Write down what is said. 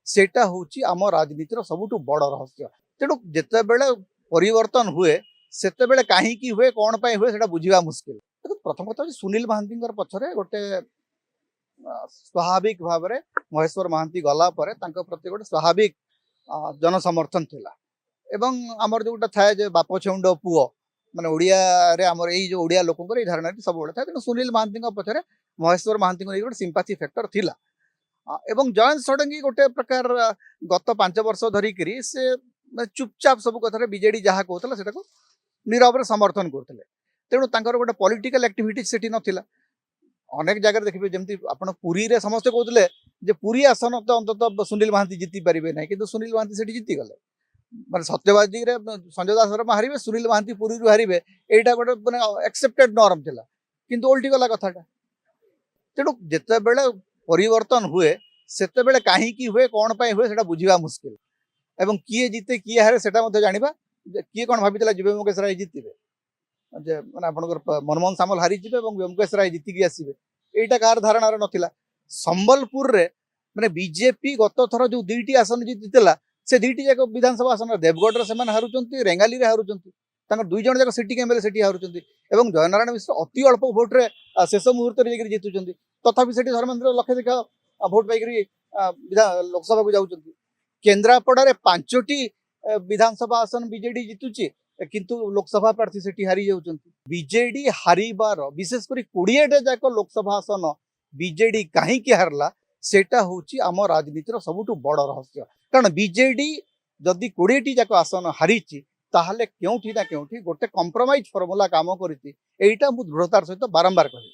सेटा होची आम राजनीतिर सबुठु बड़ रहस्य। तेणु जितेबले परिवर्तन हुए सेतेबेले काहींकी हुए कौन पाई हुए सेटा बुझिबा मुश्किल। देखो प्रथम कथा सुनील महांती पछरे गोटे स्वाभाविक भाव में महेश्वर महांती गला परे तांको प्रति गोटे स्वाभाविक जनसमर्थन थिला एवं आमर जोटा थाए जे बाप छेउंड पुओ माने ओडिया रे आमर एई जो ओडिया लोकंकर एई धारणा सब बड़े थाए। तेणु सुनील महांती पछरे महेश्वर महांती को गोटे सिंपाथी फैक्टर थिला एवं जयंत षडंगी गोटे प्रकार गत 5 वर्ष धरिकी से चुपचाप सब कथा बीजेडी जहाँ कहता से नीरव समर्थन करते। तेणु तांकर गोटे पॉलिटिकल एक्टिविटी सेठी नथिला। अनेक जगह देखिए जमी आप पुरी रे समस्ते कहते जे पुरी आसन तो अंततः सुनील महांती जीति पारे ना कि सुनील महांती से जीति गले माने सत्यवादी रे संजय दास शर्मा हारे सुनील महांती पुरी रू हारे यहाँ गोटे मैंने एक्सेप्टेड नॉर्म थिला किंतु ओल्टी गला कथाटा। तेणु जितेबले परिवर्तन हुए सेतेबेले काहींकी हुए कौन पाई हुए सेटा बुझिबा मुश्किल एवं किए जीते किए हारे सेटा मते जानिबा किए कौन भाभी जीवे मुकेश राय जीतिबे जे माने आपनकर मनमोहन सामल हारी जीवे एवं मुकेश राय जीतिकी आसीबे एटा कार धारणा रे नथिला। संबलपुर रे माने बीजेपी गत थर जो दुईटी आसन जीतिला से दुईटी जाक विधानसभा आसन देवगढ़ रे सेमान हारुचंती रेंगाली रे हारुचंती तांकर दुई जण जाक सिटी एमएलए सेठी हारुचंती एवं जयनारायण मिश्र अति अल्प भोट रे शेष मुहूर्त रे जेकि जीतुचंती तथापि सेठी धर्मेंद्र लक्ष्य देखा भोट पाइकरी लोकसभा को जाउचंती। केन्द्रापड़ा रे 5टी विधानसभा आसन बीजेडी जीतुची किंतु लोकसभा प्रार्थी सेठी हारी जाउचंती। बीजेडी हारिबार विशेष करी 20टा जाक लोकसभा आसन बीजेडी काहींकी हारला सेटा होची आम राजनीतिर सबुठु बड़ रहस्य। कारण बीजेडी जदि 20टी जाक आसन हारिची ताहले केउठी ना केउठी गोटे कंप्रोमाइज फॉर्मूला काम करिती एटा मु दृढ़तार सहित बारंबार कहि।